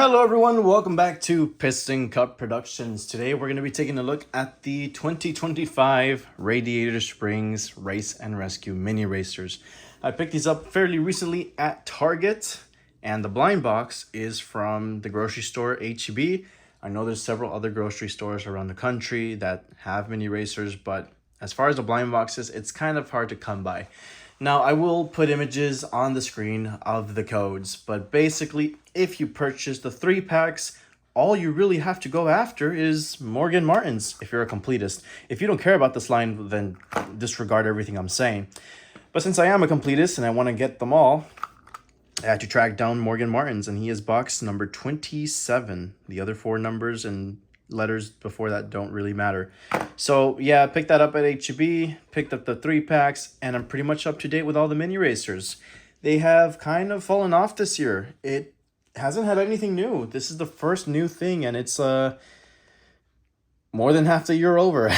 Hello everyone, welcome back to Piston Cup Productions. Today we're going to be taking a look at the 2025 Radiator Springs Race and Rescue Mini Racers. I picked these up fairly recently at Target, and the blind box is from the grocery store H-E-B. I know there's several other grocery stores around the country that have mini racers, but as far as the blind boxes, it's kind of hard to come by. Now, I will put images on the screen of the codes, but basically, if you purchase the 3-packs, all you really have to go after is Morgan Martins if you're a completist. If you don't care about this line, then disregard everything I'm saying. But since I am a completist and I want to get them all, I had to track down Morgan Martins, and he is box number 27. The other 4 numbers and letters before that don't really matter. So yeah, I picked that up at H-E-B, picked up the 3-packs, and I'm pretty much up to date with all the mini racers. They have kind of fallen off this year. It hasn't had anything new. This is the first new thing, and it's more than half the year over.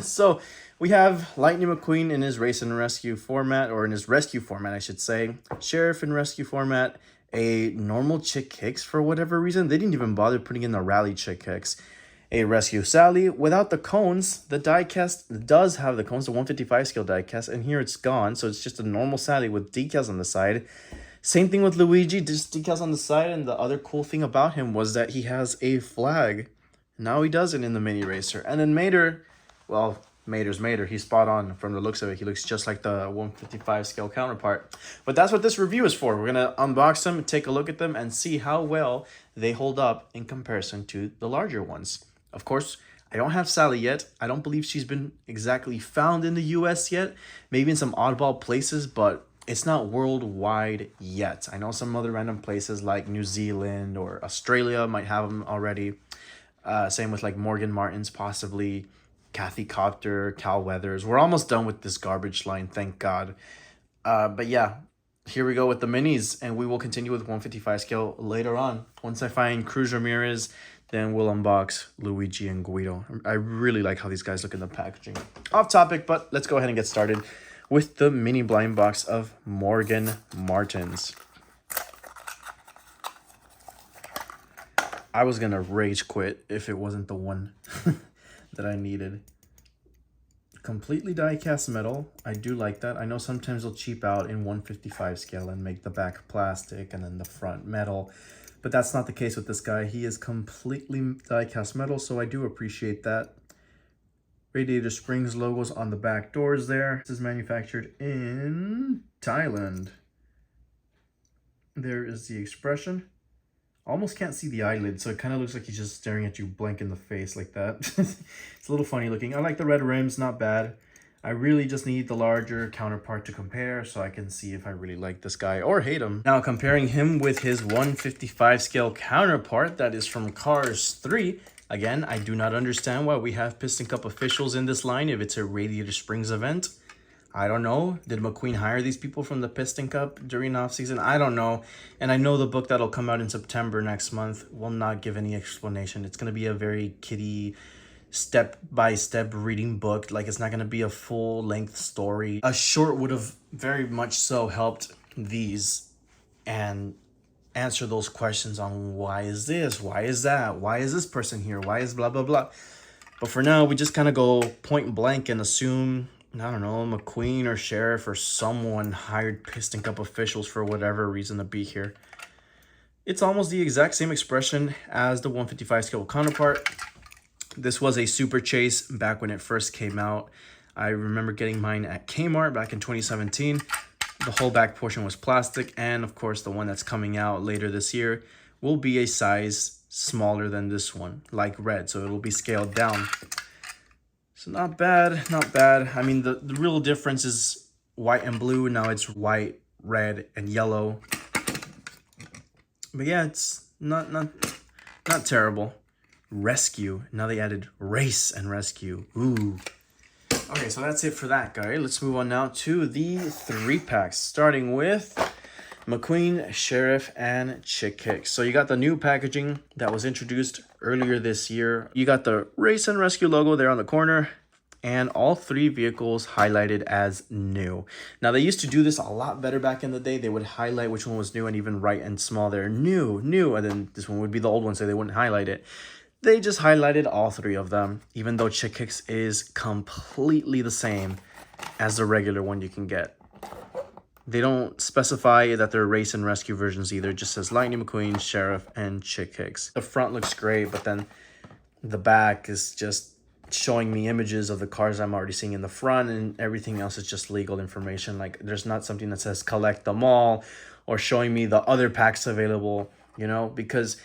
So we have Lightning McQueen in his race and rescue format, or in his rescue format, I should say. Sheriff in rescue format. A normal Chick Hicks for whatever reason. They didn't even bother putting in the rally Chick Hicks. A Rescue Sally without the cones. The diecast does have the cones, the 155 scale diecast, and here it's gone. So it's just a normal Sally with decals on the side. Same thing with Luigi, just decals on the side. And the other cool thing about him was that he has a flag. Now he doesn't in the mini racer. And then Mater, well, Mater's Mater. He's spot on from the looks of it. He looks just like the 155 scale counterpart. But that's what this review is for. We're going to unbox them, take a look at them, and see how well they hold up in comparison to the larger ones. Of course, I don't have Sally yet. I don't believe she's been exactly found in the US yet. Maybe in some oddball places, but it's not worldwide yet. I know some other random places like New Zealand or Australia might have them already. Same with like Morgan Martins, possibly. Kathy Copter, Cal Weathers. We're almost done with this garbage line, thank God. But yeah, here we go with the minis, and we will continue with 155 scale later on. Once I find Cruz Ramirez, then we'll unbox Luigi and Guido. I really like how these guys look in the packaging. Off topic, but let's go ahead and get started with the mini blind box of Morgan Martins. I was going to rage quit if it wasn't the one that I needed. Completely die-cast metal. I do like that. I know sometimes they'll cheap out in 155 scale and make the back plastic and then the front metal. But that's not the case with this guy. He is completely die-cast metal, so I do appreciate that. Radiator Springs logos on the back doors there. This is manufactured in Thailand. There is the expression. Almost can't see the eyelid, so it kind of looks like he's just staring at you blank in the face like that. It's a little funny looking. I like the red rims, not bad. I really just need the larger counterpart to compare so I can see if I really like this guy or hate him. Now, comparing him with his 155 scale counterpart that is from Cars 3. Again, I do not understand why we have Piston Cup officials in this line if it's a Radiator Springs event. I don't know. Did McQueen hire these people from the Piston Cup during off-season? I don't know. And I know the book that'll come out in September next month will not give any explanation. It's going to be a very kiddie, step-by-step reading book. Like, it's not going to be a full-length story. A short would have very much so helped these and answer those questions on why is this, why is that, why is this person here, why is blah, blah, blah. But for now, we just kind of go point blank and assume, I don't know, McQueen or Sheriff or someone hired Piston Cup officials for whatever reason to be here. It's almost the exact same expression as the 155 scale counterpart. This was a super chase back when it first came out. I remember getting mine at Kmart back in 2017. The whole back portion was plastic, and of course the one that's coming out later this year will be a size smaller than this one, like red, so it'll be scaled down. So not bad, not bad. I mean, the real difference is white and blue. Now it's white, red, and yellow. But yeah, it's not terrible. Rescue. Now they added race and rescue. Ooh. Okay, so that's it for that guy. Let's move on now to the 3-packs, starting with McQueen, Sheriff, and Chick Hicks. So you got the new packaging that was introduced earlier this year. You got the Race and Rescue logo there on the corner. and all 3 vehicles highlighted as new. Now, they used to do this a lot better back in the day. They would highlight which one was new and even write in small there, new, new, and then this one would be the old one, so they wouldn't highlight it. They just highlighted all 3 of them, even though Chick Hicks is completely the same as the regular one you can get. They don't specify that they're race and rescue versions either. It just says Lightning McQueen, Sheriff, and Chick Hicks. The front looks great, but then the back is just showing me images of the cars I'm already seeing in the front, and everything else is just legal information. Like, there's not something that says collect them all or showing me the other packs available, you know, because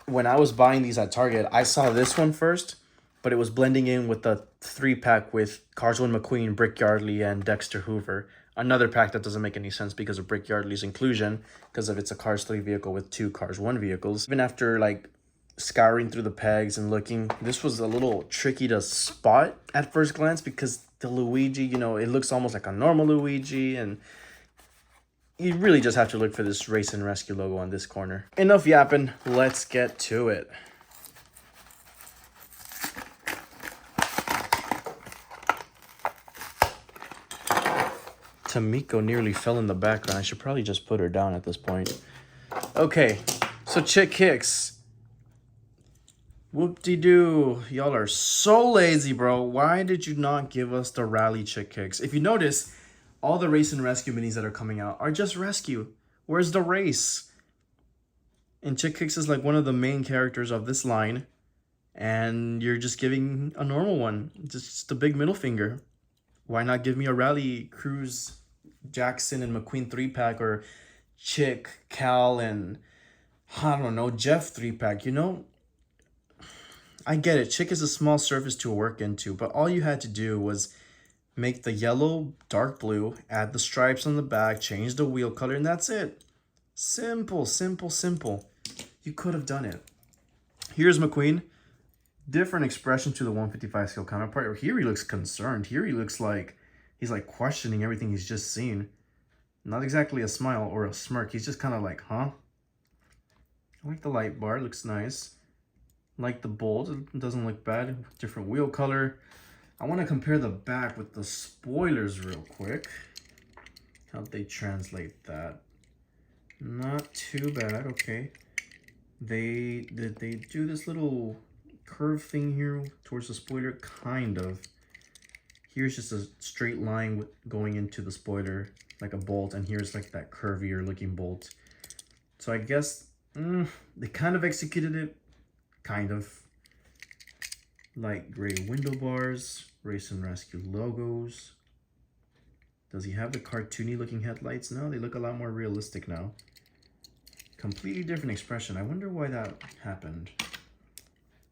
when I was buying these at Target, I saw this one first, but it was blending in with the 3-pack with Carswell McQueen, Brick Yardley, and Dexter Hoover. Another pack that doesn't make any sense because of Brick Yardley's inclusion, because of it's a Cars 3 vehicle with 2 Cars 1 vehicles. Even after like scouring through the pegs and looking, this was a little tricky to spot at first glance because the Luigi, you know, it looks almost like a normal Luigi, and you really just have to look for this Race and Rescue logo on this corner. Enough yapping, let's get to it. Tamiko nearly fell in the background. I should probably just put her down at this point. Okay, so Chick Hicks. Whoop-de-doo. Y'all are so lazy, bro. Why did you not give us the Rally Chick Hicks? If you notice, all the Race and Rescue minis that are coming out are just rescue. Where's the race? And Chick Hicks is like one of the main characters of this line. And you're just giving a normal one. Just a big middle finger. Why not give me a Rally Cruz, Jackson, and McQueen 3-pack, or Chick, Cal, and I don't know, Jeff 3-pack, you know? I get it. Chick is a small surface to work into, but all you had to do was make the yellow dark blue, add the stripes on the back, change the wheel color, and that's it. Simple, simple, simple. You could have done it. Here's McQueen. Different expression to the 155 scale counterpart. Here he looks concerned. Here he looks like he's like questioning everything he's just seen. Not exactly a smile or a smirk. He's just kind of like, huh? I like the light bar. It looks nice. Like the bolt. It doesn't look bad. Different wheel color. I want to compare the back with the spoilers real quick. How'd they translate that? Not too bad. Okay. Did they do this little curve thing here towards the spoiler? Kind of. Here's just a straight line going into the spoiler like a bolt, and here's like that curvier looking bolt. So I guess they kind of executed it kind of. Light gray window bars, Race and Rescue logos. Does he have the cartoony looking headlights? No, they look a lot more realistic now. Completely different expression. I wonder why that happened.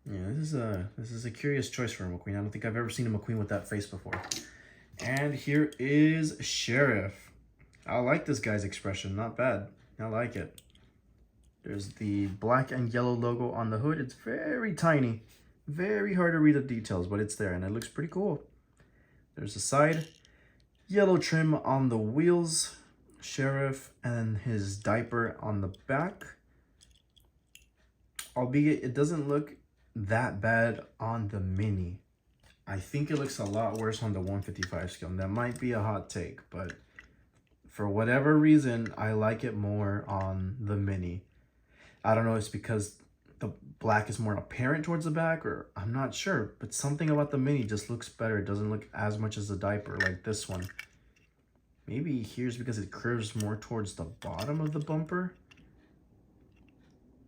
Yeah, this is a curious choice for a McQueen. I don't think I've ever seen a McQueen with that face before. And here is Sheriff. I like this guy's expression. Not bad. I like it. There's the black and yellow logo on the hood. It's very tiny. Very hard to read the details, but it's there, and it looks pretty cool. There's the side. Yellow trim on the wheels. Sheriff and his diaper on the back. Albeit it doesn't look that bad on the Mini. I think it looks a lot worse on the 155 scale. And that might be a hot take, but for whatever reason, I like it more on the Mini. I don't know, it's because the black is more apparent towards the back, or I'm not sure, but something about the Mini just looks better. It doesn't look as much as the diaper like this one. Maybe here's because it curves more towards the bottom of the bumper,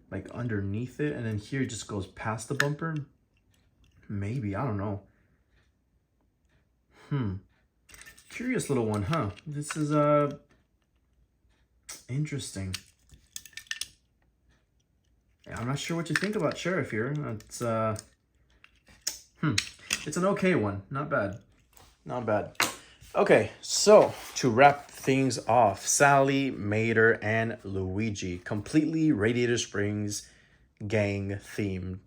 like underneath it, and then here it just goes past the bumper. Maybe, I don't know. Curious little one, huh? This is interesting. Yeah, I'm not sure what you think about Sheriff here. It's it's an okay one. Not bad. Not bad. Okay, so to wrap things off, Sally, Mater, and Luigi. Completely Radiator Springs gang themed.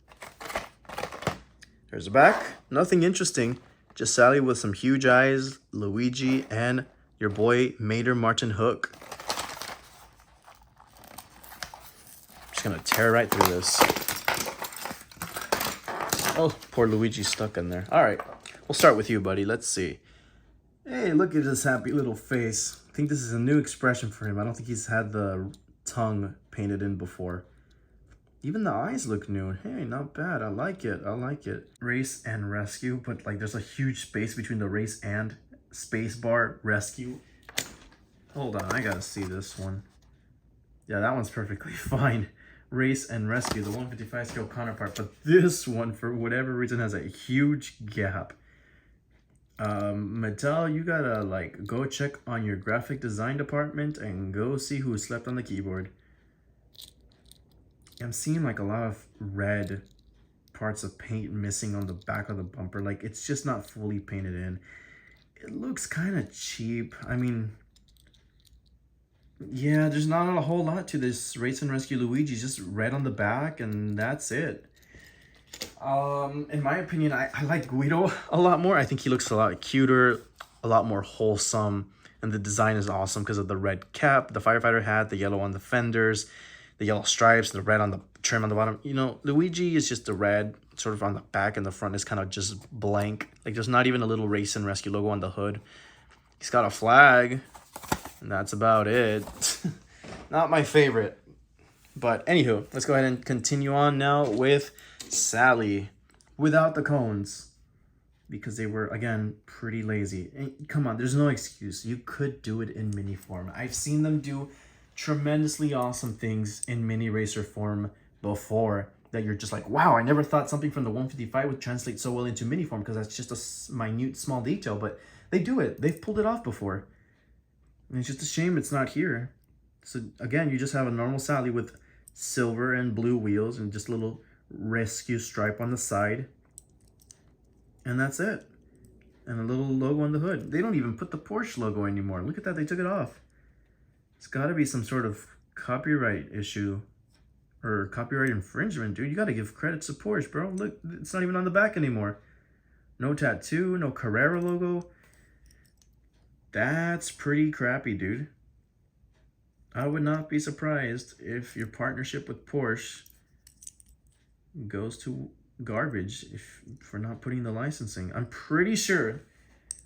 There's the back. Nothing interesting. Just Sally with some huge eyes, Luigi, and your boy Mater Martin Hook. Just gonna tear right through this. Oh, poor Luigi's stuck in there. All right, We'll start with you, buddy. Let's see. Hey, look at his happy little face. I think this is a new expression for him. I don't think he's had the tongue painted in before. Even the eyes look new. Hey, not bad. I like it. I like it. Race and rescue, but like there's a huge space between the race and space bar rescue. Hold on, I gotta see this one. Yeah, that one's perfectly fine. Race and rescue, the 155 scale counterpart, but this one, for whatever reason, has a huge gap. Mattel, you gotta like go check on your graphic design department and go see who slept on the keyboard. I'm seeing like a lot of red parts of paint missing on the back of the bumper. Like it's just not fully painted in. It looks kind of cheap. I mean, yeah, there's not a whole lot to this Race and Rescue Luigi. Just red on the back and that's it. In my opinion, I like Guido a lot more. I think he looks a lot cuter, a lot more wholesome, and the design is awesome because of the red cap, the firefighter hat, the yellow on the fenders, the yellow stripes, the red on the trim on the bottom. You know, Luigi is just the red sort of on the back, and the front is kind of just blank. Like there's not even a little Race and Rescue logo on the hood. He's got a flag, and that's about it. Not my favorite. But anywho, let's go ahead and continue on now with Sally without the cones, because they were, again, pretty lazy. And come on, there's no excuse. You could do it in mini form. I've seen them do tremendously awesome things in mini racer form before that you're just like, wow, I never thought something from the 155 would translate so well into mini form, because that's just a minute small detail, but they do it. They've pulled it off before. And it's just a shame it's not here. So again, you just have a normal Sally with silver and blue wheels and just a little rescue stripe on the side. And that's it. And a little logo on the hood. They don't even put the Porsche logo anymore. Look at that, they took it off. It's gotta be some sort of copyright issue or copyright infringement, dude. You gotta give credit to Porsche, bro. Look, it's not even on the back anymore. No tattoo, no Carrera logo. That's pretty crappy, dude. I would not be surprised if your partnership with Porsche goes to garbage for not putting the licensing. I'm pretty sure,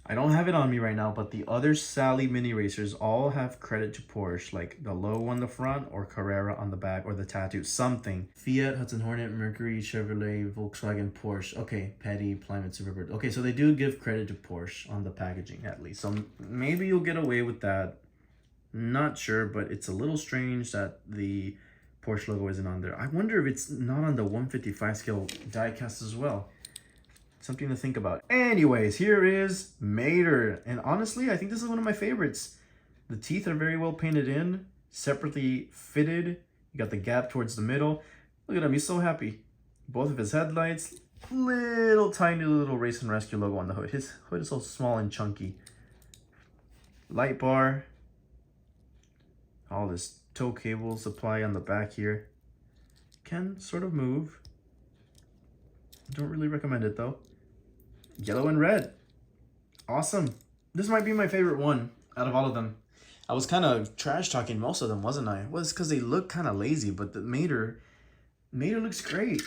I don't have it on me right now, but the other Sally mini racers all have credit to Porsche, like the logo on the front or Carrera on the back or the tattoo, something. Fiat, Hudson Hornet, Mercury, Chevrolet, Volkswagen, Porsche. Okay, Petty, Plymouth, Superbird. Okay, so they do give credit to Porsche on the packaging at least. So maybe you'll get away with that. Not sure, but it's a little strange that the Porsche logo isn't on there. I wonder if it's not on the 155 scale diecast as well. Something to think about. Anyways, here is Mater. And honestly, I think this is one of my favorites. The teeth are very well painted in, separately fitted. You got the gap towards the middle. Look at him, he's so happy. Both of his headlights, little tiny little Race and Rescue logo on the hood. His hood is so small and chunky. Light bar. All this tow cable supply on the back here. Can sort of move. Don't really recommend it though. Yellow and red. Awesome. This might be my favorite one out of all of them. I was kind of trash talking most of them, wasn't I? Well, it's because they look kind of lazy, but the Mater looks great.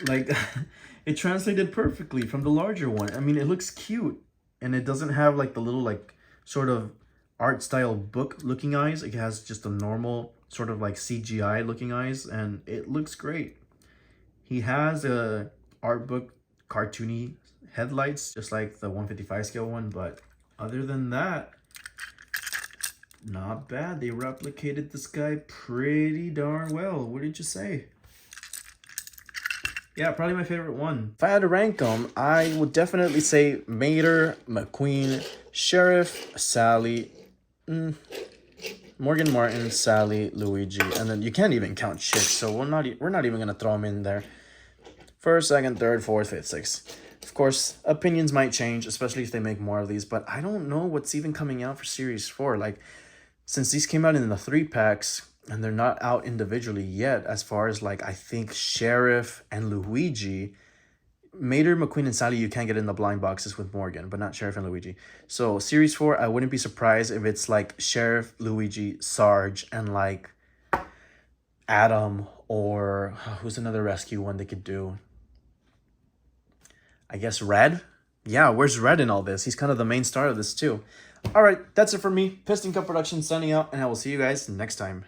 Like, it translated perfectly from the larger one. I mean, it looks cute. And it doesn't have like the little like sort of art style book looking eyes. It has just a normal sort of like CGI looking eyes, and it looks great. He has a art book cartoony headlights just like the 155 scale one, but other than that, not bad. They replicated this guy pretty darn well. What did you say? Yeah, probably my favorite one. If I had to rank them, I would definitely say Mater, McQueen, Sheriff, Sally, Morgan Martin, Sally, Luigi, and then you can't even count Chick, so we're not even gonna throw them in there. First, second, third, fourth, fifth, sixth. Of course, opinions might change, especially if they make more of these, but I don't know what's even coming out for Series 4. Like, since these came out in the 3-packs, and they're not out individually yet, as far as, like, I think Sheriff and Luigi, Mater, McQueen, and Sally, you can't get in the blind boxes with Morgan, but not Sheriff and Luigi. So, Series 4, I wouldn't be surprised if it's, like, Sheriff, Luigi, Sarge, and, like, Adam, or who's another rescue one they could do? I guess Red? yeah, where's Red in all this? He's kind of the main star of this too. All right, that's it for me. Piston Cup Productions signing out, and I will see you guys next time.